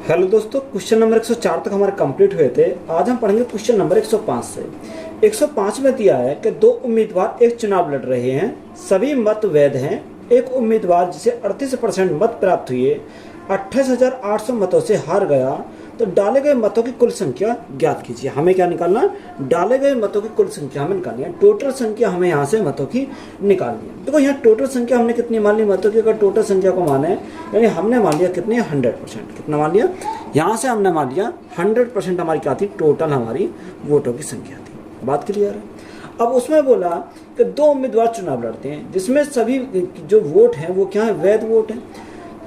Hello दोस्तों, question number 104 तक हमारे कंप्लीट हुए थे। आज हम पढ़ेंगे क्वेश्चन नंबर 105 से। 105 में दिया है कि दो उम्मीदवार एक चुनाव लड़ रहे हैं, सभी मत वैध हैं। एक उम्मीदवार जिसे 38% मत प्राप्त हुए 28,800 मतों से हार गया, तो डाले गए मतों की कुल संख्या ज्ञात कीजिए। हमें क्या निकालना? डाले गए मतों की कुल संख्या हमें निकालनी है। टोटल संख्या हमें यहाँ से मतों की निकालनी है। देखो यहाँ टोटल संख्या हमने कितनी मान ली मतों की? अगर टोटल संख्या को माने यानी हमने मान लिया कितनी? 100%। कितना मान लिया? यहाँ से हमने मान लिया 100% हमारी क्या थी? टोटल हमारी वोटों की संख्या थी। बात क्लियर है? अब उसमें बोला कि दो उम्मीदवार चुनाव लड़ते हैं जिसमें सभी जो वोट हैं वो क्या है? वैध वोट हैं।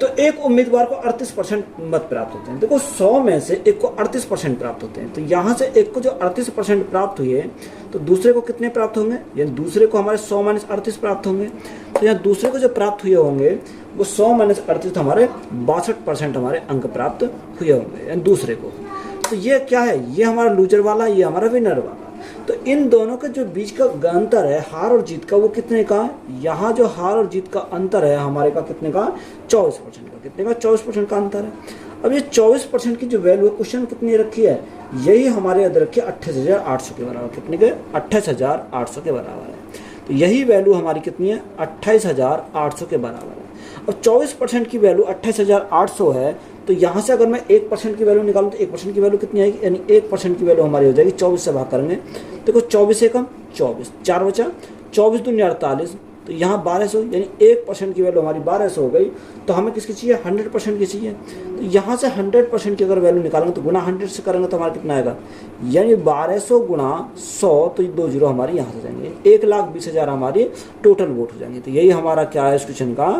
तो एक उम्मीदवार को 38% मत प्राप्त होते हैं। देखो 100 में से एक को 38% प्राप्त होते हैं, तो यहाँ से एक को जो 38% प्राप्त हुए तो दूसरे को कितने प्राप्त होंगे? यानी दूसरे को हमारे 100 - 38 प्राप्त होंगे। तो यहाँ दूसरे को जो प्राप्त हुए होंगे वो 100 - 38 हमारे 62% हमारे अंक प्राप्त हुए होंगे यानी दूसरे को। तो ये क्या है? ये हमारा लूजर वाला, ये हमारा विनर वाला। तो इन दोनों के जो बीच का अंतर है हार और जीत का, वो कितने का? यहाँ जो हार और जीत का अंतर है हमारे का कितने का? 24% का। कितने का? 24% का अंतर है। अब ये 24% की जो वैल्यू है क्वेश्चन कितनी रखी है? यही हमारे अंदर रखी है 28,800 के बराबर। कितने के? 28,800 के बराबर है। तो यही वैल्यू हमारी कितनी है? 28,800 के बराबर है। अब 24% की वैल्यू 28,800 है, तो यहाँ से अगर मैं 1% की वैल्यू निकालूँ तो 1% की वैल्यू कितनी आएगी? यानी 1% की वैल्यू हमारी हो जाएगी 24 से भाग करेंगे। देखो 24 से कम 24, 4 बचा, 24 दूनी 48, तो यहाँ 1200 यानी 1% की वैल्यू हमारी 1200 हो गई। तो हमें किसकी चाहिए? 100% की चाहिए। तो यहाँ से 100% की अगर वैल्यू निकालेंगे तो गुना 100 से करेंगे तो हमारा कितना आएगा? यानी 1200 गुणा 100, तो 2 जीरो हमारी यहाँ से जाएंगे। 1,20,000 हमारी टोटल वोट हो जाएंगे। तो यही हमारा क्या है इस क्वेश्चन का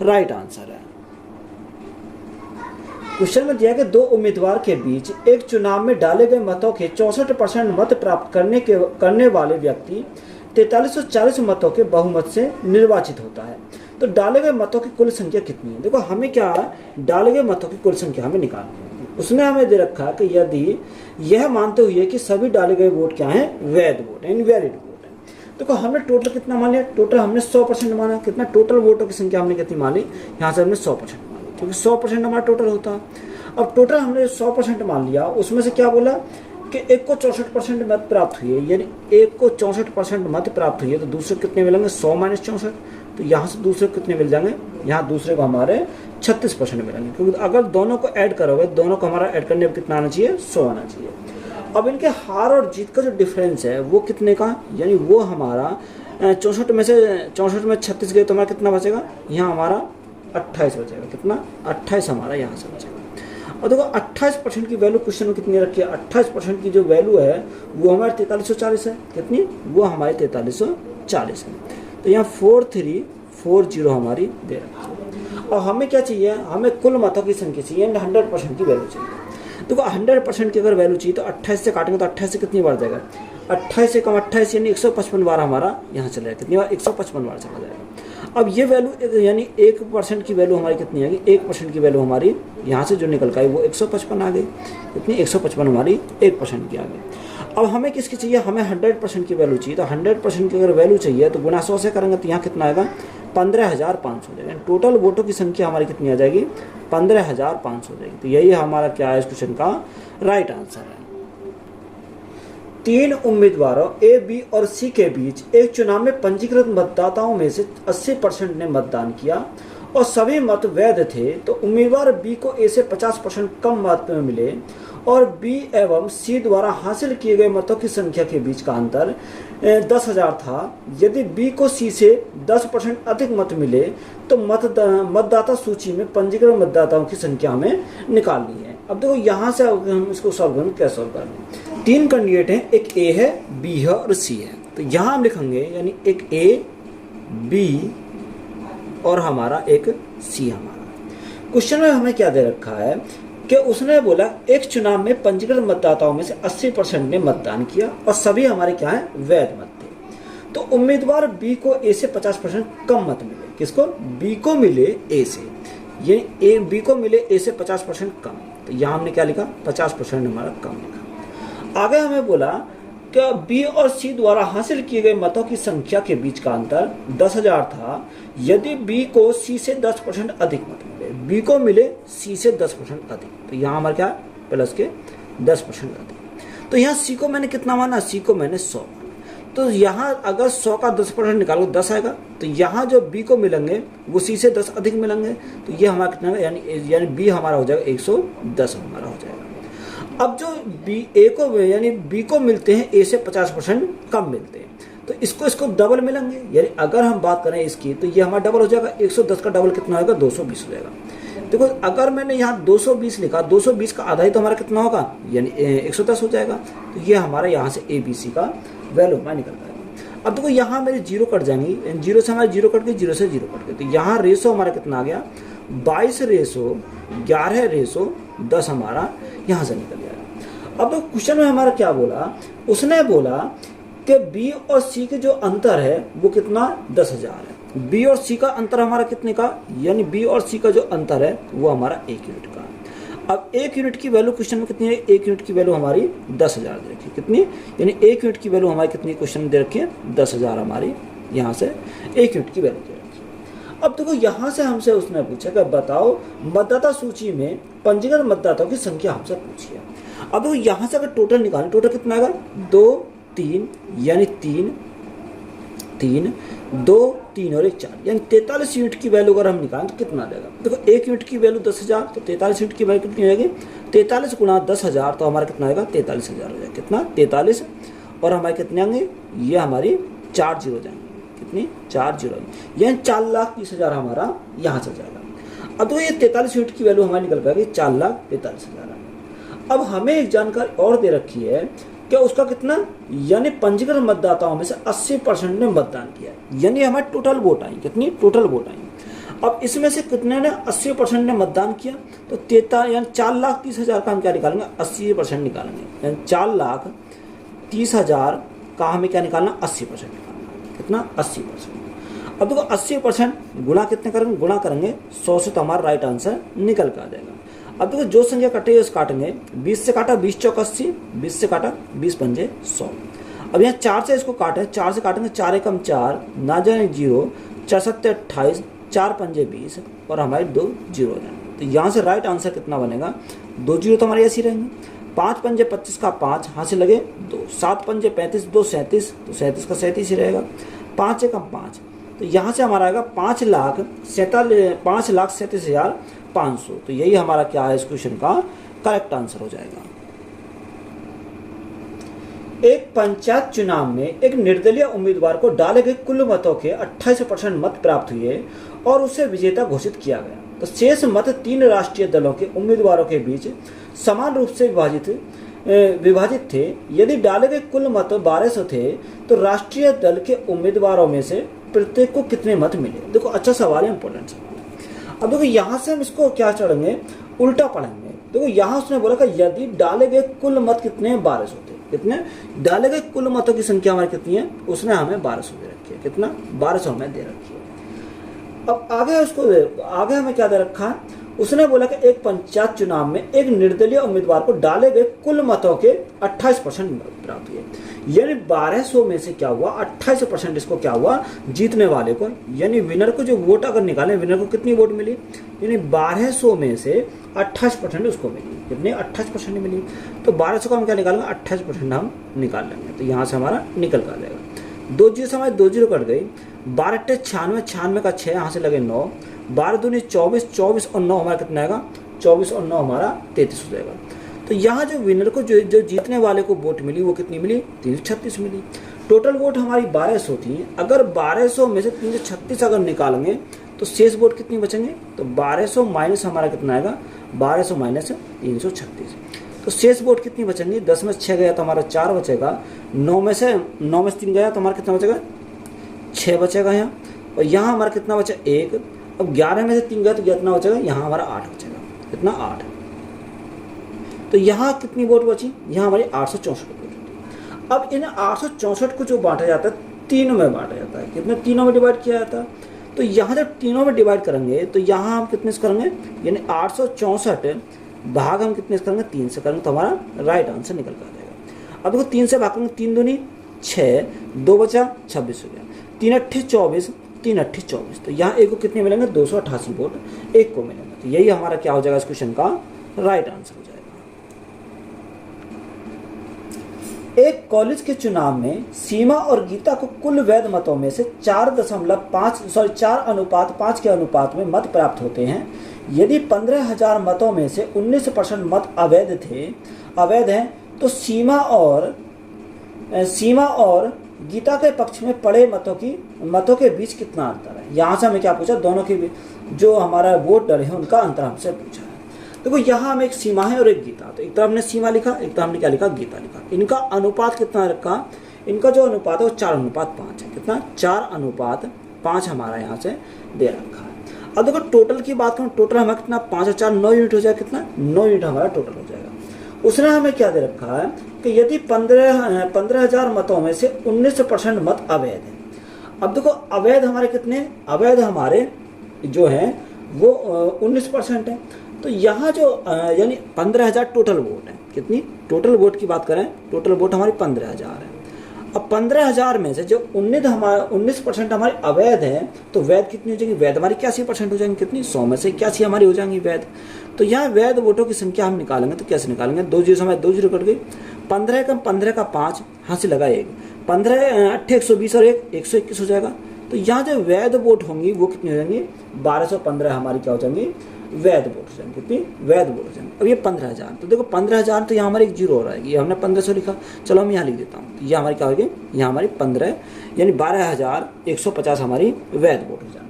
राइट आंसर है। क्वेश्चन में दिया कि दो उम्मीदवार के बीच एक चुनाव में डाले गए मतों के 64% मत प्राप्त करने वाले व्यक्ति 4340 मतों के बहुमत से निर्वाचित होता है। तो डाले गए मतों की कुल संख्या कितनी है? देखो हमें क्या है? डाले गए मतों की कुल संख्या हमें निकालनी है। उसमें हमें दे रखा है कि यदि यह मानते हुए कि सभी डाले गए वोट क्या है? वैध वोट, इनवैलिड वोट है। देखो हमने टोटल कितना मान लिया? टोटल हमने 100% माना। कितना? टोटल वोटों की संख्या हमने कितनी मानी? यहाँ से हमने 100% मानी, क्योंकि 100% हमारा टोटल होता है। अब टोटल हमने 100% मान लिया, उसमें से क्या बोला कि एक को 64% मत प्राप्त हुए, यानी एक को 64% मत प्राप्त हुए, तो दूसरे कितने मिलेंगे? 100 - 64। तो यहाँ से दूसरे को कितने मिल जाएंगे? यहाँ दूसरे को हमारे 36% मिलेंगे, क्योंकि अगर दोनों को ऐड करोगे, दोनों को हमारा ऐड करने में कितना आना चाहिए? 100 आना चाहिए। अब इनके हार और जीत का जो डिफरेंस है वो कितने का? यानी वो हमारा 64 में से 64 में 36 गए तो हमारा कितना बचेगा? यहाँ हमारा 28 बचेगा। कितना? 28 हमारा यहाँ से बचेगा। और देखो 28% की वैल्यू क्वेश्चन में कितनी रखी है? 28% की जो वैल्यू है वो हमारे 4340 है। कितनी? वो हमारे 4340 है। तो यहाँ 4340 हमारी दे रखी है। और हमें क्या चाहिए? हमें कुल मतों की संख्या चाहिए, 100% की वैल्यू चाहिए। देखो 100% की अगर वैल्यू चाहिए तो 28 से काटेंगे तो 28 से कितनी बार जाएगा? 28 से कम 28 यानी 155 बार हमारा यहाँ चला जाएगा। कितनी बार? 155 बार चला जाएगा। अब ये वैल्यू यानी 1% की वैल्यू हमारी कितनी आ गई? 1% की वैल्यू हमारी यहाँ से जो निकल के आई वो 155 आ गई। कितनी? 155 हमारी 1% की आ गई। अब हमें किसकी चाहिए? हमें 100% की वैल्यू चाहिए। तो 100% की अगर वैल्यू चाहिए तो गुना 100 से करेंगे तो यहाँ कितना आएगा? 15,500 हो जाएगा। टोटल वोटों की संख्या हमारी कितनी आ जाएगी? 15,500 हो जाएगी। तो यही हमारा क्या है इस क्वेश्चन का राइट आंसर है। 3 उम्मीदवारों ए, बी और सी के बीच एक चुनाव में पंजीकृत मतदाताओं में से 80% ने मतदान किया और सभी मत वैध थे, तो उम्मीदवार बी को ए से 50% कम मत मिले और बी एवं सी द्वारा हासिल किए गए मतों की संख्या के बीच का अंतर 10,000 था। यदि बी को सी से 10% अधिक मत मिले तो मतदाता सूची में पंजीकृत मतदाताओं की संख्या हमें निकालनी है। अब देखो यहाँ से हम इसको सॉल्व करेंगे। क्या सॉल्व करेंगे? 3 कैंडिडेट हैं, एक ए है, बी है और सी है। तो यहाँ हम लिखेंगे यानी एक ए, बी और हमारा एक सी हमारा। क्वेश्चन में हमें क्या दे रखा है कि उसने बोला एक चुनाव में पंजीकृत मतदाताओं में से 80% ने मतदान किया और सभी हमारे क्या है? वैध मत थे। तो उम्मीदवार बी को ए से 50% कम मत मिले। किसको? बी को मिले ए से, ये ए बी को मिले ए से 50% कम। तो यहाँ हमने क्या लिखा? 50% हमारा कम लिखा। आगे हमें बोला क्या बी और सी द्वारा हासिल किए गए मतों की संख्या के बीच का अंतर 10,000 था यदि बी को सी से 10% अधिक मत मिले। बी को मिले सी से 10% अधिक, तो यहाँ हमारा क्या प्लस के 10% अधिक। तो यहाँ सी को मैंने कितना माना, सी को मैंने 100 माना। तो यहाँ अगर 100 का 10% निकालो 10 आएगा। तो यहाँ जो बी को मिलेंगे वो सी से 10 अधिक मिलेंगे, तो ये हमारा कितना है, यानी बी हमारा हो जाएगा 110 हमारा हो जाएगा। अब जो बी ए को यानी बी को मिलते हैं ए से 50% कम मिलते हैं, तो इसको डबल मिलेंगे। यानी अगर हम बात करें इसकी तो ये हमारा डबल हो जाएगा। 110 का डबल कितना होगा, 220 हो जाएगा। देखो अगर मैंने यहाँ 220 लिखा, 220 का आधा ही तो हमारा कितना होगा, यानी 110 हो जाएगा। तो ये हमारा यहाँ से ए बी सी का वैल्यू हमारा निकल जाएगा। अब देखो यहाँ मेरे जीरो कट जाएंगी, जीरो से हमारे जीरो कट गई, जीरो से जीरो कट गई। तो यहाँ रेशो हमारा कितना आ गया, 22:11:10 हमारा यहाँ से निकल गया। अब क्वेश्चन में हमारा क्या बोला, उसने बोला कि बी और सी के जो अंतर है वो कितना, 10,000 है। बी और सी का अंतर हमारा कितने का, यानी बी और सी का जो अंतर है वो हमारा 1 यूनिट का। अब 1 यूनिट की वैल्यू क्वेश्चन में कितनी है, 1 यूनिट की वैल्यू हमारी 10,000 दे रखी है। कितनी, यानी 1 यूनिट की वैल्यू हमारी कितनी क्वेश्चन में दे रखी है, 10,000 हमारी यहाँ से 1 यूनिट की वैल्यू दे रखी है। अब देखो यहाँ से हमसे उसने पूछा कि बताओ मतदाता सूची में पंजीकृत मतदाताओं की संख्या हमसे पूछी है। अब देखो यहाँ से अगर टोटल निकालें, टोटल कितना आएगा, 2 3 यानी 3 3 2 3 और 1 4, यानी 43 यूनिट की वैल्यू अगर हम निकालें तो कितना देगा। देखो 1 यूनिट की वैल्यू 10,000, तो 43 यूनिट की वैल्यू कितनी आएगी, 43 गुणा 10,000, तो हमारा कितना आएगा, 43,000 हो जाएगा। कितना, 43, और हमारे कितने आएंगे, ये हमारी 4 जीरो जाएंगे। कितनी, 4 जीरो, यानी 4,30,000 हमारा यहाँ से जाएगा। अब तो ये 43 यूनिट की वैल्यू हमारी निकल पाएगी 4,43,000। अब हमें एक जानकारी और दे रखी है क्या, उसका कितना, यानी पंजीकृत मतदाताओं में से 80% ने मतदान किया, यानी हमारे टोटल वोट आई। कितनी, टोटल वोट आई। अब इसमें से कितने ने 80% ने मतदान किया, तो 4,30,000 का हम क्या निकालेंगे, 80% निकालेंगे। यानी 4,30,000 का हमें क्या निकालना, 80% निकालना। कितना, 80%। अब देखो 80% गुणा कितने करेंगे, गुणा करेंगे 100 से, तो हमारा राइट आंसर निकल कर आ जाएगा। अब देखो जो संख्या कटे उस काटेंगे, 20 से काटा 20 चौक 80, 20 से काटा 20 पंजे 100। अब यहाँ 4 से इसको काटे, 4 से काटेंगे, 4 एकम 4, ना जाए 0, 4 सत्ते 28, 4 पंजे 20, और हमारे 2 जीरो हो जाएंगे। तो यहाँ से राइट आंसर कितना बनेगा, 2 जीरो तो हमारे ऐसे ही रहेंगे। 5 पंजे 25 का 5, यहाँ से लगे 2, 7 पंजे 35, 2 37, तो 37 का 37 ही रहेगा। 5 एकम 5, तो यहाँ से हमारा आएगा 5,37,500। तो यही हमारा क्या है, इस क्वेश्चन का करेक्ट आंसर हो जाएगा। एक पंचायत चुनाव में एक निर्दलीय उम्मीदवार को डाले गए कुल मतों के 28% मत प्राप्त हुए और उसे विजेता घोषित किया गया। तो शेष मत 3 राष्ट्रीय दलों के उम्मीदवारों के बीच समान रूप से विभाजित थे। यदि डाले गए कुल मत 1200 थे तो राष्ट्रीय दल के उम्मीदवारों में से प्रत्येक को कितने मत मिले। देखो अच्छा सवाल है, इंपॉर्टेंट सवाल। अब देखो यहाँ से हम इसको क्या चढ़ेंगे, उल्टा पढ़ेंगे। देखो यहाँ उसने बोला कि यदि डाले गए कुल मत कितने हैं, 1200 थे। कितने डाले गए कुल मतों की संख्या हमारी कितनी है, उसने हमें 1200 दे रखी है। कितना, 1200 हमें दे रखी है। अब आगे हमें क्या दे रखा है, उसने बोला कि एक पंचायत चुनाव में एक निर्दलीय उम्मीदवार को डाले गए कुल मतों के 28% प्राप्त हुए। यानी 1200 में से क्या हुआ, 28% इसको क्या हुआ, जीतने वाले को, यानी विनर को जो वोट अगर निकाले, विनर को कितनी वोट मिली, यानी 1200 में से 28% उसको मिली। कितने, 28% मिली। तो 1200 का हम क्या निकालेंगे, 28% हम निकाल लेंगे। तो यहाँ से हमारा निकल कर जाएगा। 2 जीरो से हमारे 2 जीरो कट गई। 12 × 96, 96 का 6, यहाँ से लगे 9, 12 दूनी 24, 24 और 9 हमारा कितना आएगा, 24 और 9 हमारा 33 हो जाएगा। तो यहाँ जो विनर को जो जीतने वाले को वोट मिली वो कितनी मिली, 336 मिली। टोटल वोट हमारी 1200 थी। अगर 1200 में से 336 अगर निकालेंगे तो शेष वोट कितनी बचेंगे, तो 1200 माइनस हमारा कितना आएगा, 1200 माइनस 336। तो शेष वोट कितनी बचेंगी, 10 में 6 गया तो हमारा 4 बचेगा, 9 में से 3 गया तो हमारा कितना बचेगा, 6 बचेगा यहाँ, और यहाँ हमारा कितना बचा, 1। अब 11 में से 3 गया तो कितना बचेगा, यहाँ हमारा 8 बचेगा। कितना, 8। तो यहाँ कितनी वोट बची, यहाँ हमारी 864 वोट। अब इन 864 को जो बांटा जाता है, 3 में बांटा जाता है। कितने, 3 में डिवाइड किया जाता है। तो यहाँ जब 3 में डिवाइड करेंगे तो यहाँ हम कितने से करेंगे, यानी 864 भाग हम कितने से करेंगे, 3 से करेंगे, तो हमारा राइट आंसर निकल कर आ जाएगा। अब देखो 3 से भाग करेंगे, 3 दूनी 6, 2 बचा 26 हो गया, 3 अट्ठे 24, 3 अट्ठे 24। तो यहाँ एक को कितने मिलेंगे 288 वोट एक को मिलेंगे। तो यही हमारा क्या हो जाएगा इस क्वेश्चन का राइट आंसर हो जाएगा। एक कॉलेज के चुनाव में सीमा और गीता को कुल वैध मतों में से 4.5 के अनुपात में मत प्राप्त होते हैं। यदि 15,000 मतों में से 19% मत अवैध हैं, तो सीमा और गीता के पक्ष में पड़े मतों के बीच कितना अंतर है। यहाँ से हमें क्या पूछा, दोनों के बीच जो हमारा वोट डले हैं उनका अंतर हमसे पूछा है। देखो यहाँ हमें एक सीमा है और एक गीता, तो एक तरफ हमने सीमा लिखा, एक तरफ हमने क्या लिखा, गीता लिखा। इनका अनुपात कितना रखा, इनका जो अनुपात है वो 4:5 है। कितना, 4:5 हमारा यहाँ से दे रखा है। अब देखो टोटल की बात करूँ, टोटल हमारा कितना 5 और 4 9 यूनिट हो जाएगा। कितना, 9 यूनिट हमारा टोटल हो जाएगा। उसने हमें क्या दे रखा है कि यदि 15,000 मतों में से 19% मत अवैध है। अब देखो अवैध हमारे कितने, अवैध हमारे जो है वो 19% है। तो यहाँ जो यानी 15,000 टोटल वोट है। कितनी, टोटल वोट की बात करें, टोटल वोट हमारी 15,000 है। अब 15,000 में से जो 19% हमारे अवैध है, तो वैध कितनी हो जाएंगी, वैध हमारी 81% हो जाएंगी। कितनी, 100 में से 81 हमारी हो जाएंगी वैध। तो यहाँ वैध वोटों की संख्या हम निकालेंगे तो कैसे निकालेंगे, 2 जीरो हमारे 2 जीरो कट गई, 15 कम 15 का 5 यहाँ से लगा 1, 15 अट्ठे 120 और 1 121 हो जाएगा। तो यहाँ जो वैध वोट होंगी वो कितनी हो जाएंगी, 1215 हमारी क्या हो जाएंगी, वैध वोट हो जाएंगे। कितनी, वैध वोट हो जाएंगे। अब ये 15,000, तो देखो 15,000 तो यहाँ हमारे 1 जीरो हो रहा है, ये हमने 1500 लिखा, चलो हम यहाँ लिख देता हूँ। ये हमारी क्या होगी, यहाँ हमारी 15 यानी 12,150 हमारी वैध वोट हो जाएंगे।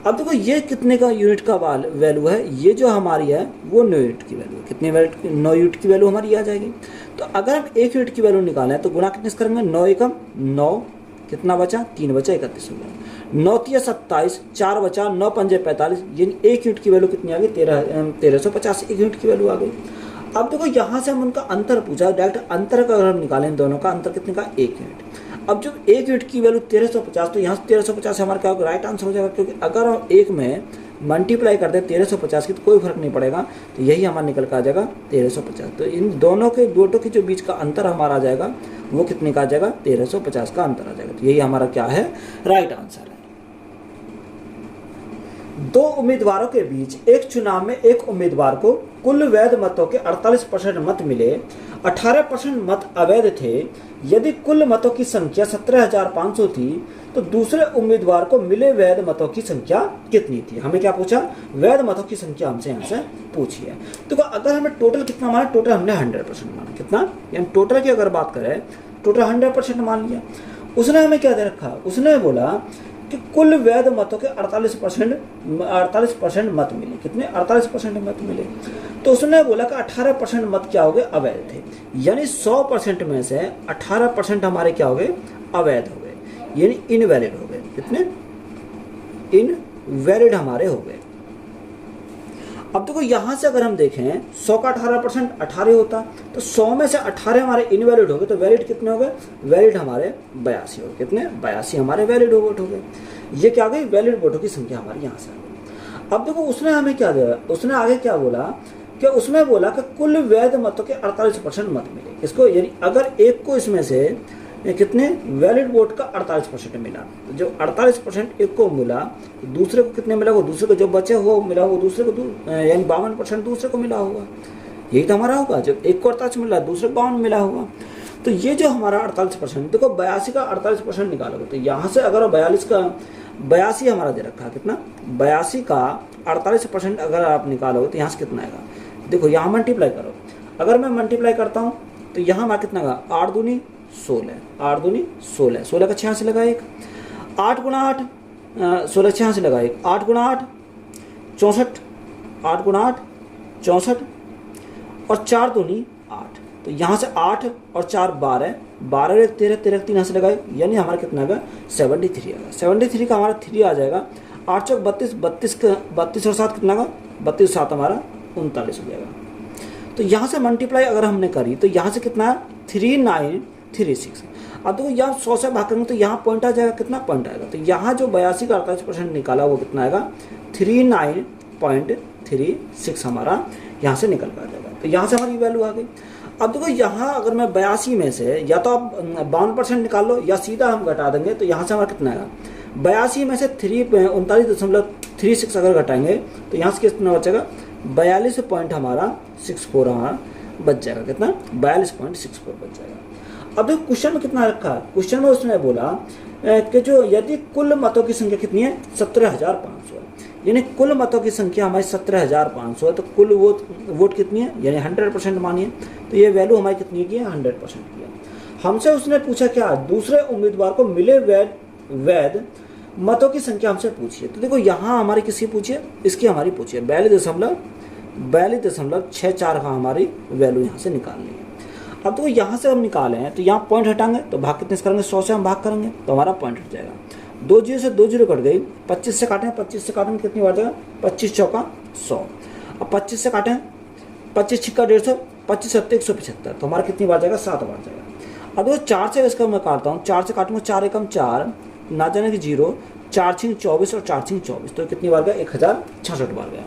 अब देखो ये कितने का यूनिट का वैल्यू है, ये जो हमारी है वो 9 यूनिट की वैल्यू है। कितने 9 यूनिट की वैल्यू हमारी आ जाएगी। तो अगर हम 1 यूनिट की वैल्यू निकालें तो गुणा कितने से करेंगे, 9 एकम 9, कितना बचा, 3 बचा 31 हो गया, 9 तिया 27, 4 बचा, 9 पंजे 45, यानी 1 यूनिट की वैल्यू कितनी आ गई, 1350 1 यूनिट की वैल्यू आ गई। अब देखो यहाँ से हम उनका अंतर पूछा, डायरेक्ट अंतर का अगर हम निकालें दोनों का अंतर कितने का, 1 यूनिट। अब जब 1 यूनिट की वैल्यू 1350, तो यहाँ से 1350 हमारा क्या होगा, राइट आंसर हो जाएगा। क्योंकि अगर हम 1 में मल्टीप्लाई कर दें 1350 की तो कोई फर्क नहीं पड़ेगा, तो यही हमारा निकल कर आ जाएगा 1350। तो इन दोनों के वोटों के जो बीच का अंतर हमारा आ जाएगा वो कितने का आ जाएगा, 1350 का अंतर आ जाएगा। तो यही हमारा क्या है, राइट आंसर है। 2 उम्मीदवारों के बीच एक चुनाव में एक उम्मीदवार को कुल वैध मतों के 48% मत मिले, 18% मत अवैध थे। यदि कुल मतों की संख्या 17,500 थी तो दूसरे उम्मीदवार को मिले वैध मतों की संख्या कितनी थी। हमें क्या पूछा, वैध मतों की संख्या हमसे यहाँ से पूछी है। तो अगर हमें टोटल कितना माना, टोटल हमने 100% माना। कितना, यानी टोटल की अगर बात करें टोटल 100% मान लिया। उसने हमें क्या दे रखा, उसने बोला कि कुल वैध मतों के 48% मत मिले। कितने, 48% मत मिले। तो उसने बोला कि 18% मत क्या हो गए, अवैध थे। यानी 100% में से 18% हमारे क्या हो गए, अवैध हो गए, यानी इनवैलिड हो गए। कितने, इनवैलिड हमारे हो गए। अब देखो यहाँ से अगर हम देखें 100 का 18% 18 होता, तो 100 में से 18 हमारे इनवैलिड हो गए, तो वैलिड कितने हो गए, वैलिड हमारे 82 हो गए। कितने, 82 हमारे वैलिड वोट हो गए। ये क्या गई, वैलिड वोटों की संख्या हमारी यहाँ से आ गई। अब देखो उसने हमें क्या दिया, उसने आगे क्या बोला कि उसमें बोला कि कुल वैध मतों के 48% मत मिले। इसको यानी अगर एक को इसमें से कितने, वैलिड वोट का 48% मिला, तो जो 48% एक को मिला तो दूसरे को कितने मिला, वो दूसरे को जो बचे हो मिला, वो दूसरे को यानी 52% दूसरे को मिला होगा। यही तो हमारा होगा, जब एक को 48 मिला दूसरे को 52 मिला होगा। तो ये जो हमारा 48%, देखो 82 का 48% निकालोगे तो यहाँ से अगर 82 हमारा दे रखा है। कितना, 82 का 48% अगर आप निकालोगे तो यहाँ से कितना आएगा, देखो यहाँ मल्टीप्लाई करो। अगर मैं मल्टीप्लाई करता हूँ तो यहाँ हमारा कितना आएगा, 8 दूनी 16, 8 दूनी 16, 16 का 6 से लगा 1, 8 गुणा 8 16 6 से लगा 1, 8 गुणा 8 64, 8 गुणा 8 64 और 4 दूनी 8। तो यहाँ से 8 और 4 12, 12 एक 13, 13 3 से लगाए, यानी हमारा कितना आएगा, 73 आएगा। 73 का हमारा 3 आ जाएगा। 8 चौक 32, 32 और 7 कितना आएगा, 32 7 हमारा 39 हो जाएगा। तो यहाँ से मल्टीप्लाई अगर हमने करी तो यहाँ से कितना है, 3936। अब देखो यहाँ 100 से भाग करेंगे तो यहाँ पॉइंट आ जाएगा, कितना पॉइंट आएगा। तो यहाँ जो 82 का 48% निकाला वो कितना आएगा, 39.36 हमारा यहाँ से निकल कर आ जाएगा। तो यहाँ से हमारी वैल्यू आ गई। अब देखो यहाँ अगर मैं 82 में से या तो आप 52% निकाल लो या सीधा हम घटा देंगे, तो यहाँ से हमारा कितना आएगा 82 में से 39.36 अगर घटाएंगे तो यहाँ से कितना बचेगा 42 पॉइंट हमारा 64 हमारा बच जाएगा। कितना 42.64 बच जाएगा। अब देखो क्वेश्चन में कितना रखा है, क्वेश्चन में उसने बोला कि जो यदि कुल मतों की संख्या कितनी है 17,500 है, यानी कुल मतों की संख्या हमारी 17,500 है, तो कुल वोट कितनी है यानी 100% मानिए, तो ये वैल्यू हमारी कितनी की है 100% की है। हमसे उसने पूछा क्या दूसरे उम्मीदवार को मिले वैध मतों की संख्या हमसे पूछिए। तो देखो यहाँ हमारी किसकी पूछिए, इसकी हमारी पूछिए 42.64 का हमारी वैल्यू यहाँ से निकालनी है। अब देखो यहाँ से हम निकाले हैं तो यहाँ पॉइंट हटाएंगे तो भाग कितने से करेंगे 100 से हम भाग करेंगे तो हमारा पॉइंट हट जाएगा। 2 जीरो से 2 जीरो कट गई, 25 से काटें, 25 से काटेंगे कितनी बार जाएगा 25 चौका 100। अब 25 से काटें, 25 छिक्का 150, 25 सत्ते 175, तो हमारा कितनी बार जाएगा 7 बार जाएगा। अब देखो 4 से इसका मैं काटता हूँ, 4 से काटूंगा 4 एकम 4 ना जाने की 0, 4 छिंग 24 और 4 छिंग 24, तो कितनी बार गया 1066 बार गया।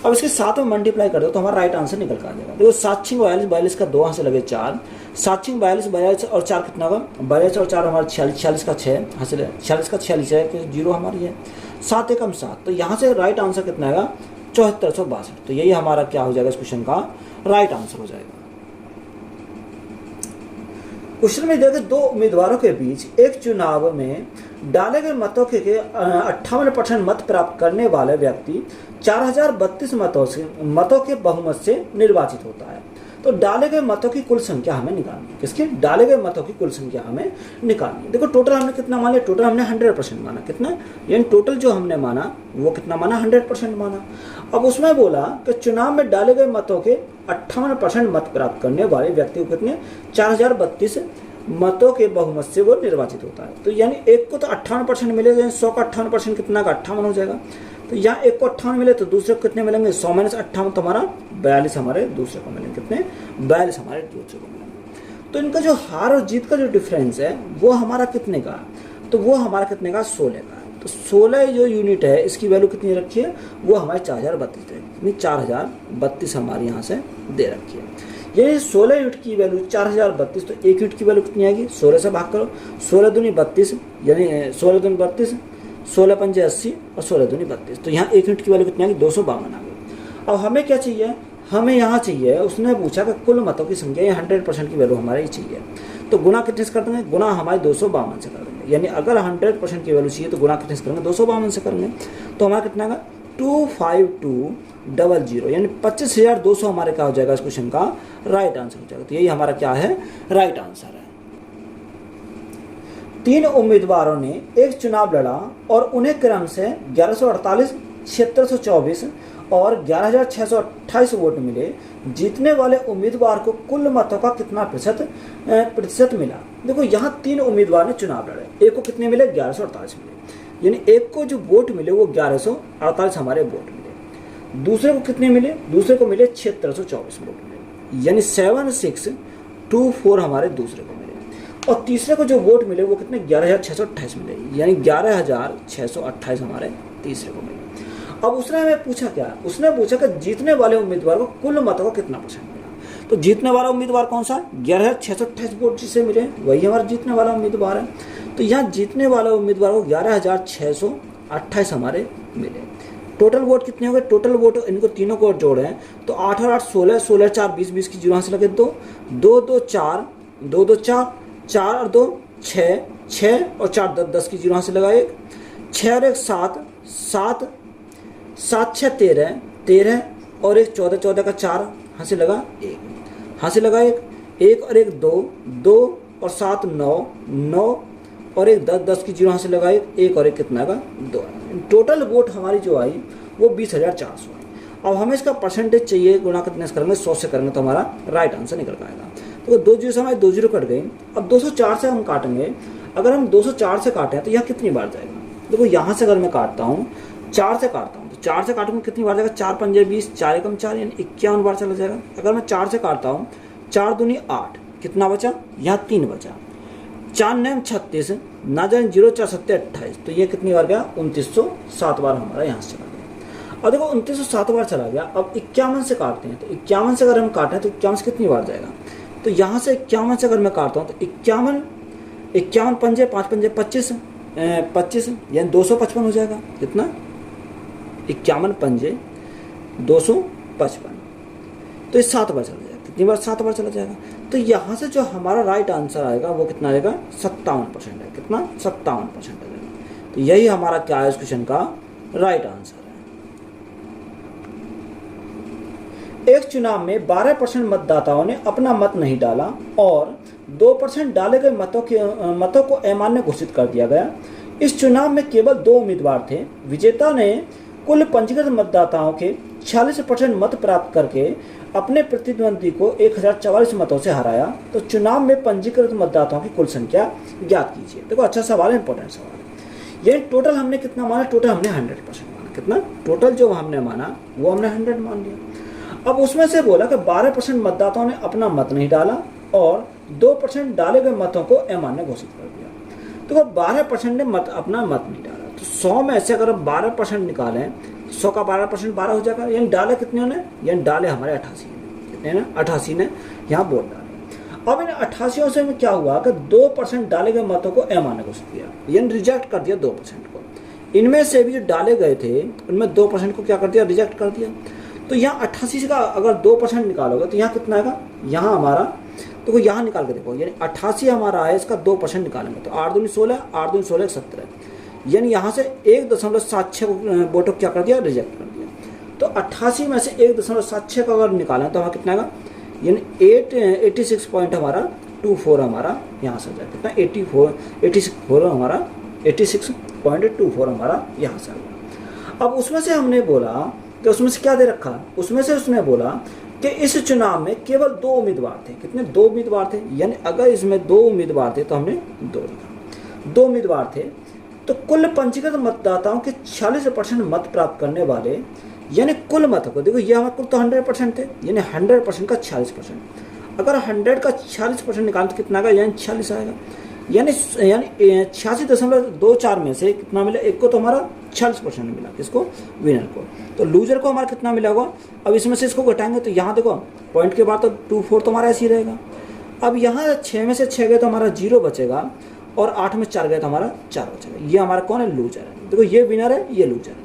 अब इसके साथ में मल्टीप्लाई कर दो तो हमारा राइट आंसर निकल कर आ जाएगा। देखो 7 छिंग 42, 42 का 2 यहाँ से लगे 4, 7 छिंग 42, 42 और 4 कितना होगा 42 और 4 हमारा 46, 46 का 6 यहाँ से 46 का 46 है कि 0 हमारी है, 7 एकम 7, तो यहाँ से राइट आंसर कितना आएगा 7462। तो यही हमारा क्या हो जाएगा इस क्वेश्चन का राइट आंसर हो जाएगा। क्वेश्चन में देखिए दो उम्मीदवारों के बीच एक चुनाव में डाले गए मतों के 58% मत प्राप्त करने वाले व्यक्ति 4032 मतों के बहुमत से निर्वाचित होता है। तो डाले गए मतों की कुल संख्या हमें निकालनी है। किसकी डाले गए मतों की कुल संख्या हमें निकालनी है। देखो टोटल हमने कितना मान लिया, टोटल हमने 100% माना, कितना यानी टोटल जो हमने माना वो कितना माना 100% माना। अब उसमें बोला कि चुनाव में डाले गए मतों के 58% मत प्राप्त करने वाले व्यक्ति को कितने 4032 मतों के बहुमत से वो निर्वाचित होता है। तो यानी एक को तो 58% मिलेगा, 100 का 58% कितना का 58 हो जाएगा। तो यहाँ एक को 58 मिले तो दूसरे को कितने मिलेंगे 100 - 58, तो हमारा 42 हमारे दूसरे को मिलेंगे, कितने 42 हमारे दूसरे को मिलेंगे। तो इनका जो हार और जीत का जो डिफरेंस है वो हमारा कितने का, तो वो हमारा कितने का 16 का है। तो 16 जो यूनिट है इसकी वैल्यू कितनी रखी है वो हमारे 4032 है, कितनी 4032 हमारी यहाँ से दे रखी है। ये 16 यूनिट की वैल्यू 4032, तो एक यूनिट की वैल्यू कितनी आएगी 16 से भाग करो, 16 दूनी 32 यानी 16 दूनी 32, 16 पंजे 80 और 16 दूनी 32, तो यहाँ एक यूनिट की वैल्यू कितनी आएगी 252 आ गई। अब हमें क्या चाहिए, हमें यहाँ चाहिए, उसने पूछा कि कुल मतों की संख्या 100% की वैल्यू हमारे ही चाहिए। तो गुना कितने से कर देंगे, गुना हमारे 252 से कर देंगे, यानी अगर 100% की वैल्यू चाहिए तो गुना कितने से करेंगे 252 से करेंगे, तो हमारा कितना आएगा 25200, यानी 25,200 हमारे क्या हो जाएगा इस क्वेश्चन का राइट आंसर हो जाएगा। तो यही हमारा क्या है राइट आंसर है। 3 उम्मीदवारों ने एक चुनाव लड़ा और उन्हें क्रम से 1148, 7624 और 11628 वोट मिले। जीतने वाले उम्मीदवार को कुल मतों का कितना प्रतिशत मिला। देखो यहाँ 3 उम्मीदवार ने चुनाव लड़े, एक को कितने मिले 1148 मिले, यानी एक को जो वोट मिले वो 1148 हमारे वोट मिले। दूसरे को कितने मिले, दूसरे को मिले 7624 वोट मिले, यानी 7624 हमारे दूसरे को मिले। और तीसरे को जो वोट मिले वो कितने 11628 मिले, यानी 11628 हमारे तीसरे को मिले। अब उसने हमें पूछा क्या, उसने पूछा कि जीतने वाले उम्मीदवार को कुल मतों का कितना % मिला। तो जीतने वाला उम्मीदवार कौन सा 11628 वोट जिसे मिले वही हमारा जीतने वाला उम्मीदवार है। तो यहाँ जीतने वाला उम्मीदवार को 11628 हमारे मिले। टोटल वोट कितने हो गए, टोटल वोट इनको तीनों को जोड़े हैं तो 8 और 8 16, 16 4 20, 20 की 0 यहाँ से लगे 2, 2 2 4, 2 2 4, 4 और 2 6, 6 और 4 10, 10 की 0 यहाँ से लगा 1, 6 और 1 7, 7 7 6 13, 13 और 1 14, 14 का 4 यहाँ से लगा 1, यहाँ से लगा 1, 1 और 1 2, 2 और 7 9, 9 और 1 10, 10 की 0 यहाँ से लगा 1 और 1 कितना आएगा 2। टोटल वोट हमारी जो आई वो 20,400 आई। अब हमें इसका परसेंटेज चाहिए, गुणा कितने से करेंगे 100 से करेंगे तो हमारा राइट आंसर निकल आएगा। तो 2 जीरो से हमारे 2 जीरो कट गई। अब 204 से हम काटेंगे, अगर हम 204 से काटें तो यह कितनी बार जाएगा। देखो यहाँ से अगर मैं काटता हूँ 4 से काटता हूँ तो 4 से काटूंगा कितनी बार जाएगा 4 पंजे 20, 4 एकम 4 यानी 51 बार चला जाएगा। अगर मैं 4 से काटता हूँ 4 दूनी 8, कितना बचा यहाँ 3 बचा, 4 9 36 ना जाए 0 4 7 28, तो ये कितनी बार गया 2907 बार हमारा यहाँ से चला गया। और देखो 2907 बार चला गया। अब 51 से काटते हैं तो 51 से अगर हम काटें तो 51 से कितनी बार जाएगा तो यहाँ से 51 से अगर मैं काटता हूँ तो 51 51 पंजे 5 पंजे 25 25 यानी 255 हो जाएगा। कितना? 51 पंजे 255, तो ये 7 बार चला जाएगा। कितनी बार? 7 बार चला जाएगा। तो यहाँ से जो हमारा राइट आंसर आएगा वो कितना आएगा? 57% है। कितना? 57% आएगा। तो यही हमारा क्या है इस क्वेश्चन का राइट आंसर है। एक चुनाव में 12% मतदाताओं ने अपना मत नहीं डाला और 2% डाले गए मतों को अमान्य घोषित कर दिया गया। इस चुनाव में केवल 2 उम्मीदवार थे। विजेता ने कुल पंजीकृत मतदाताओं के 46% मत प्राप्त करके अपने प्रतिद्वंदी को 1044 मतों से हराया। तो चुनाव में पंजीकृत मतदाताओं की कुल संख्या ज्ञात कीजिए। देखो अच्छा सवाल है, इंपॉर्टेंट सवाल है। ये टोटल हमने कितना माना? टोटल हमने 100% माना। कितना? टोटल जो हमने माना वो हमने 100 मान लिया। अब उसमें से बोला कि 12% मतदाताओं ने अपना मत नहीं डाला और 2% डाले गए मतों को अमान्य घोषित कर दिया। तो 12% ने अपना मत नहीं डाला। तो 100 में से अगर 12% निकालें, 100 का 12% 12 हो जाएगा। यानी डाले कितने ने? यानी डाले हमारे 88 ने। कितने ने? 88 ने यहाँ वोट डाले। अब इन 88 से में क्या हुआ कि 2% डाले गए मतों को अमान्य घोषित किया, यानी रिजेक्ट कर दिया 2% को। इनमें से भी जो डाले गए थे उनमें 2% को क्या कर दिया? रिजेक्ट कर दिया। तो यहाँ 88 का अगर 2% निकालोगे तो यहाँ कितना आएगा? यहाँ हमारा तो यहाँ निकाल के देखो, यानी 88 हमारा है, इसका 2% निकालेंगे तो 8 दूनी 16, 8 दूनी 16 17, यानी यहाँ से 1.76 वोटों क्या कर दिया? रिजेक्ट कर दिया। तो 88 में से 1.76 का अगर निकालें तो हमारा कितना आएगा? यानी 86 पॉइंट हमारा 24 हमारा यहाँ से जाए। कितना? 86 हमारा 86.24 हमारा यहाँ से आ गया। अब उसमें से हमने बोला कि उसमें से क्या दे रखा? उसमें से उसने बोला कि इस चुनाव में केवल 2 उम्मीदवार थे। कितने? 2 उम्मीदवार थे। यानी अगर इसमें 2 उम्मीदवार थे तो हमने 2 लिखा। 2 उम्मीदवार थे तो कुल पंजीकृत मतदाताओं के 46% मत प्राप्त करने वाले, यानी कुल मतों को देखो, ये हमारे कुल तो 100% थे, यानी 100% का 46%। अगर 100 का 46% निकालें तो कितना आएगा? यानी 46 आएगा। यानी 86.24 में से कितना मिला? एक को तो हमारा 46% मिला। किसको? विनर को। तो लूजर को हमारा कितना मिला होगा? अब इसमें से इसको घटाएंगे तो यहाँ देखो पॉइंट के बाद तो 24 तो हमारा ऐसे ही रहेगा। अब यहाँ 6 में से 6 गए तो हमारा 0 बचेगा और 8 में 4 गए तो हमारा 4 बचेगा। ये हमारा कौन है? लूजर है। देखो ये विनर है, ये लूजर है।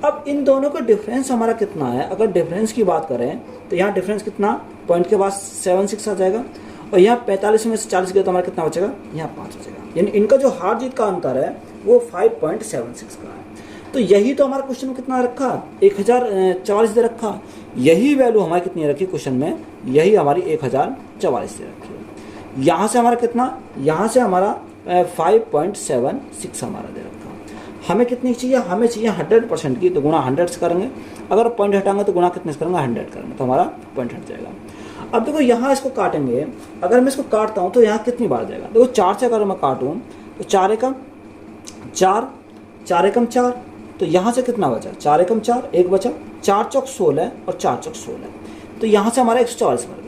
अब इन दोनों का डिफरेंस हमारा कितना है? अगर डिफरेंस की बात करें तो यहाँ डिफरेंस कितना? पॉइंट के बाद 76 आ जाएगा और यहाँ 45 में से 40 गए तो हमारा कितना बचेगा? यहाँ 5 बचेगा। यानी इनका जो हार जीत का अंतर है वो 5.76 का है। तो यही तो हमारा क्वेश्चन में कितना रखा? 1044 दे रखा। यही वैल्यू हमारी कितनी रखी क्वेश्चन में? यही हमारी 1044 दे रखी है। यहाँ से हमारा कितना? यहाँ से हमारा 5.76 हमारा दे रखा। हमें कितनी चाहिए? हमें चाहिए 100% की, तो गुणा 100 से करेंगे। अगर पॉइंट हटाएंगे तो गुणा कितने से करेंगे? 100 करेंगे तो हमारा पॉइंट हट जाएगा। अब देखो यहाँ इसको काटेंगे, अगर मैं इसको काटता हूँ तो यहाँ कितनी बार जाएगा? देखो 4 से अगर मैं काटूँ तो 4 एकम 4, 4 एकम 4, तो यहाँ से कितना बचा? 4 एकम 4, 1 बचा। 4 चौक 16 और 4 चौक 16, तो यहाँ से हमारा 144 बन गया।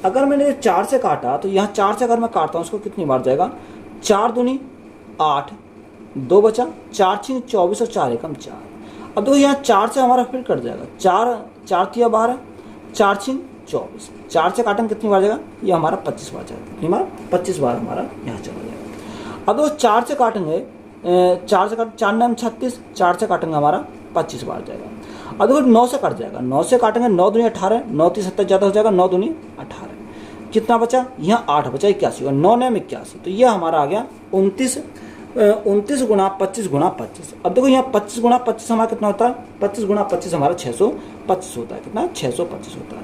अगर मैंने 4 से काटा तो यहाँ 4 से अगर मैं काटता हूँ उसको कितनी बार जाएगा? 4 दूनी 8, 2 बचा। 4 छीन 24 और 4 एकम 4। अब देखो यहाँ 4 से हमारा फिर कट जाएगा। 4 तिया 12, 4 छीन 24। 4 से काटेंगे कितनी बार जाएगा? ये हमारा 25 बार जाएगा। कितनी बार? 25 बार हमारा यहाँ चला जाएगा। अब देखो 4 से काटेंगे, 4 से काट 4 9 36, 4 से काटेंगे हमारा 25 बार जाएगा। अब देखो 9 से कट जाएगा। 9 से काटेंगे 9 दूनी 18, 9 3 70 ज़्यादा हो जाएगा, 9 दूनी 18। कितना बचा? यहाँ 8 बचा, 81 और 9 9 81। तो ये हमारा आ गया 29 गुणा 25 गुणा 25। अब देखो यहाँ 25 गुणा 25 हमारा कितना होता है? 25 गुणा 25 हमारा 625 होता है। कितना? 625 होता है।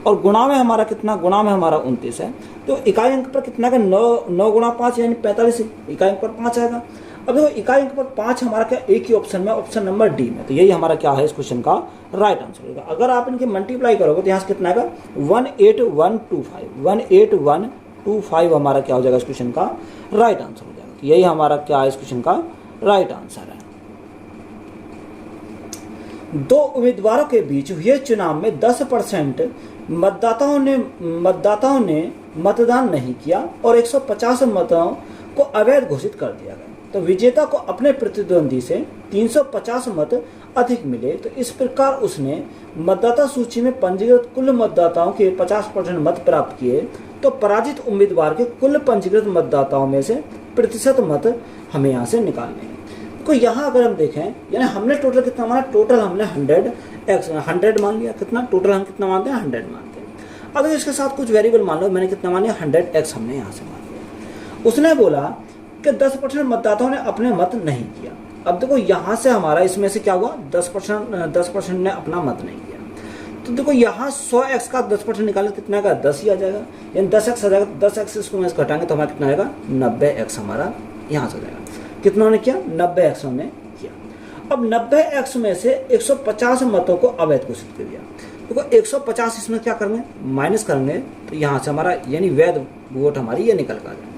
और गुणा में हमारा कितना? गुणा में हमारा 29 है। तो इकाई अंक पर कितना का? 9 गुणा 5 यानी 45, इकाई अंक पर 5 आएगा। अब देखो इकाई अंक पर 5 हमारा क्या? एक ही ऑप्शन में, ऑप्शन नंबर डी में। तो यही हमारा क्या है इस क्वेश्चन का राइट आंसर होगा। अगर आप इनके मल्टीप्लाई करोगे तो यहाँ से कितना आएगा? 18125 हमारा क्या हो जाएगा इस क्वेश्चन का राइट आंसर हो जाएगा। तो यही हमारा क्या है इस क्वेश्चन का राइट आंसर है। 2 उम्मीदवारों के बीच हुए चुनाव में 10% मतदाताओं ने मतदान नहीं किया और 150 मतों को अवैध घोषित कर दिया गया। तो विजेता को अपने प्रतिद्वंदी से 350 मत अधिक मिले, तो इस प्रकार उसने मतदाता सूची में पंजीकृत कुल मतदाताओं के 50% मत प्राप्त किए, तो पराजित उम्मीदवार के कुल पंजीकृत मतदाताओं में से प्रतिशत मत हमें यहाँ से निकालने हैं। तो यहाँ अगर हम देखें, यानी हमने टोटल कितना माना, टोटल हमने 100 मान लिया। कितना टोटल हम कितना मानते हैं, 100 मानते हैं। अब इसके साथ कुछ वेरिएबल मान लो, मैंने कितना मान लिया, 100x हमने यहाँ से मान लिया। उसने बोला कि 10% मतदाताओं ने अपने मत नहीं किया। अब देखो यहाँ से हमारा इसमें से क्या हुआ, 10% ने अपना मत नहीं किया। तो देखो यहाँ 100x का 10% निकालना कितना का 10 ही आ जाएगा, यानी 10x आ जाएगा। 10x इसको मैं घटाएंगे तो हमारा कितना आएगा, 90x हमारा यहाँ से आ जाएगा। कितना ने किया, 90x हमने किया। अब 90x में से 150 मतों को अवैध घोषित कर दिया। देखो 150 इसमें क्या करेंगे, माइनस करेंगे, तो यहाँ से हमारा यानी वैध वोट हमारी ये निकल कर।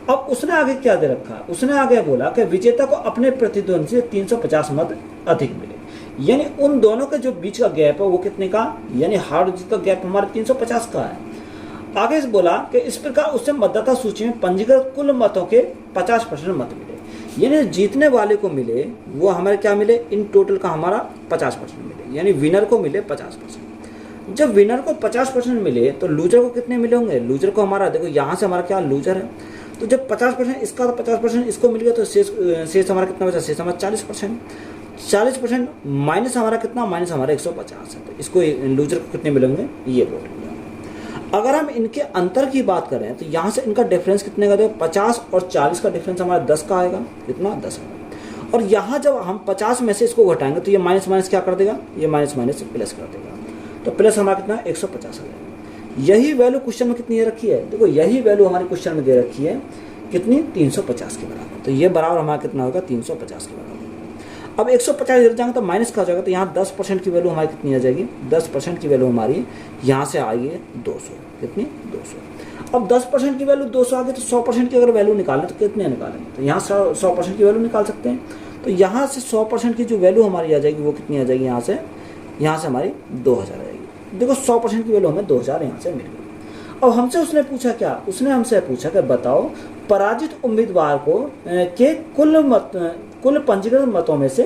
अब उसने आगे क्या दे रखा, उसने आगे बोला कि विजेता को अपने प्रतिद्वंदी से 350 मत अधिक मिले, यानी उन दोनों के जो बीच का गैप है वो कितने का, यानी हार जीत का गैप हमारा 350 का है। आगे से बोला कि इस प्रकार उससे मतदाता सूची में पंजीकृत कुल मतों के 50% मत मिले, यानी जीतने वाले को मिले वो हमारे क्या मिले, इन टोटल का हमारा 50% मिले, यानी विनर को मिले 50%। जब विनर को 50% मिले तो लूजर को कितने मिले होंगे, लूजर को हमारा देखो यहाँ से हमारा क्या लूजर है, तो जब 50% इसका, तो 50% इसको मिल गया, तो शेष हमारा कितना बचा, शेष हमारा 40% माइनस हमारा कितना, माइनस हमारा 150 है। तो इसको लूजर को कितने मिलेंगे, ये वोट। अगर हम इनके अंतर की बात करें तो यहाँ से इनका डिफरेंस कितने का, देखो 50 और 40 का डिफरेंस हमारा 10 का आएगा, कितना 10 आएगा। और यहाँ जब हम 50 में से इसको घटाएंगे तो ये माइनस माइनस क्या कर देगा, ये माइनस माइनस प्लस कर देगा, तो प्लस हमारा कितना 150 आ जाएगा। यही वैल्यू क्वेश्चन में कितनी रखी है, देखो यही वैल्यू हमारे क्वेश्चन में दे रखी है कितनी, 350 के बराबर। तो ये बराबर हमारा कितना होगा, 350 के बराबर। अब 150 इधर जाएंगे तो माइनस का हो जाएगा, तो यहाँ 10% की वैल्यू हमारी कितनी आ जाएगी, 10% की वैल्यू हमारी यहाँ से आएगी 200, कितनी 200। अब 10% की वैल्यू 200 आ गई, तो 100% की अगर वैल्यू निकालें तो कितने निकालेंगे, तो यहाँ 100% की वैल्यू निकाल सकते हैं। तो यहाँ से 100% की जो वैल्यू हमारी आ जाएगी वो कितनी आ जाएगी, यहाँ से हमारी 2000 आएगी। देखो 100% की वैल्यू हमें 2000 यहाँ से मिल गई। अब हमसे उसने पूछा क्या, उसने हमसे पूछा कि बताओ पराजित उम्मीदवार को के कुल पंजीकृत मतों में से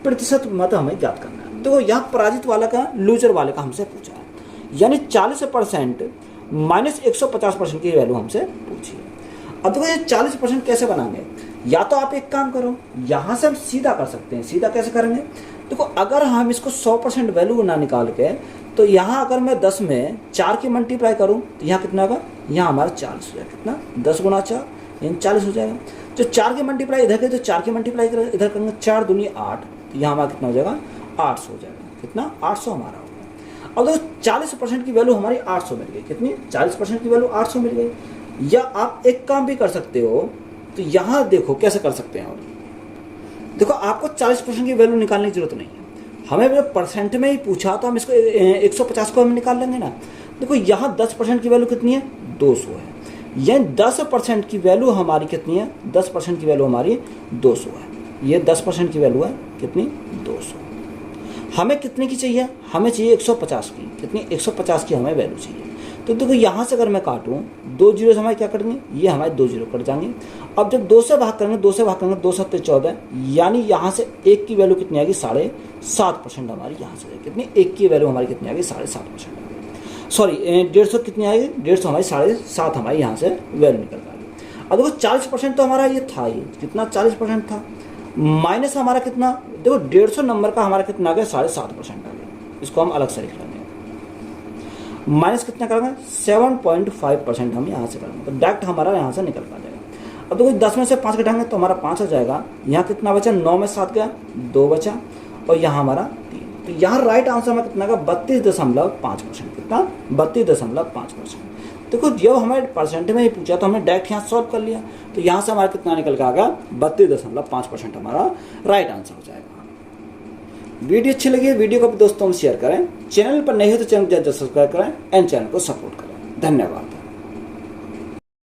प्रतिशत मत हमें ज्ञात करना है। देखो यहाँ पराजित वाला का, लूजर वाले का हमसे पूछा है, यानी 40% माइनस 150% की वैल्यू हमसे पूछी है। अब देखो ये 40% कैसे बनाएंगे, या तो आप एक काम करो, यहाँ से हम सीधा कर सकते हैं। सीधा कैसे करेंगे, देखो अगर हम इसको 100% वैल्यू ना निकाल के, तो यहाँ अगर मैं 10 में 4 की मल्टीप्लाई करूँ तो यहाँ कितना होगा, यहाँ हमारा 40 हो जाएगा, कितना 10 गुना 4 यानी 40 हो जाएगा। जो 4 की मल्टीप्लाई इधर के, तो 4 की मल्टीप्लाई इधर करेंगे, 4 दूनी 8, तो यहाँ हमारा कितना हो जाएगा, 800 हो जाएगा, कितना 800 हमारा हो गया। अब देखो 40% की वैल्यू हमारी 800 मिल गई, कितनी 40% की वैल्यू 800 मिल गई। या आप एक काम भी कर सकते हो, तो यहाँ देखो कैसे कर सकते हैं। और देखो आपको 40% की वैल्यू निकालने की जरूरत नहीं है, हमें परसेंट में ही पूछा तो हम इसको 150 को हम निकाल लेंगे ना। देखो यहाँ 10% की वैल्यू कितनी है, 200 है, यानी 10% की वैल्यू हमारी कितनी है, 10% की वैल्यू हमारी 200 है। ये 10% की वैल्यू है कितनी, 200। हमें कितने की चाहिए, हमें चाहिए 150 की, कितनी 150 की हमें वैल्यू चाहिए। तो देखो यहाँ से अगर मैं काटूँ, 2 जीरो हमारे क्या करेंगे, ये हमारे 2 जीरो कट जाएंगे। अब जब 2 से भाग करेंगे, 2 से भाग करेंगे, 2 7 14, यानी यहाँ से 1 की वैल्यू कितनी आएगी, 7.5% हमारी यहाँ से कितनी, 1 की वैल्यू हमारी कितनी आएगी, 7.5%। सॉरी 150 कितनी आएगी, 150 हमारी 7.5 हमारी यहाँ से वैल्यू निकल आएगी। अब देखो 40% तो हमारा ये था ही, कितना 40% था, माइनस हमारा कितना, देखो 150 नंबर का हमारा कितना आ गया, 7.5% आ गया। इसको हम अलग से लिख लेंगे, माइनस कितना करेंगे, 7.5% हम यहाँ से करेंगे, तो डायरेक्ट हमारा यहाँ से निकल पा जाएगा। अब देखो 10 में से 5 घटाएंगे तो हमारा 5 आ जाएगा। यहाँ कितना बचा, 9 में 7 गया, 2 बचा, और यहाँ हमारा 3। तो यहाँ राइट आंसर में कितना का, 32.5%, कितना 32.5%। देखो जब हमें परसेंट में ही पूछा तो हमने डायरेक्ट यहाँ सॉल्व कर लिया, तो यहाँ से हमारा कितना निकल के आ गया, 32.5% हमारा राइट आंसर हो जाएगा। वीडियो अच्छी लगी है, वीडियो को भी दोस्तों में शेयर करें, चैनल पर नहीं हो तो चैनल को सब्सक्राइब करें एंड चैनल को सपोर्ट करें। धन्यवाद।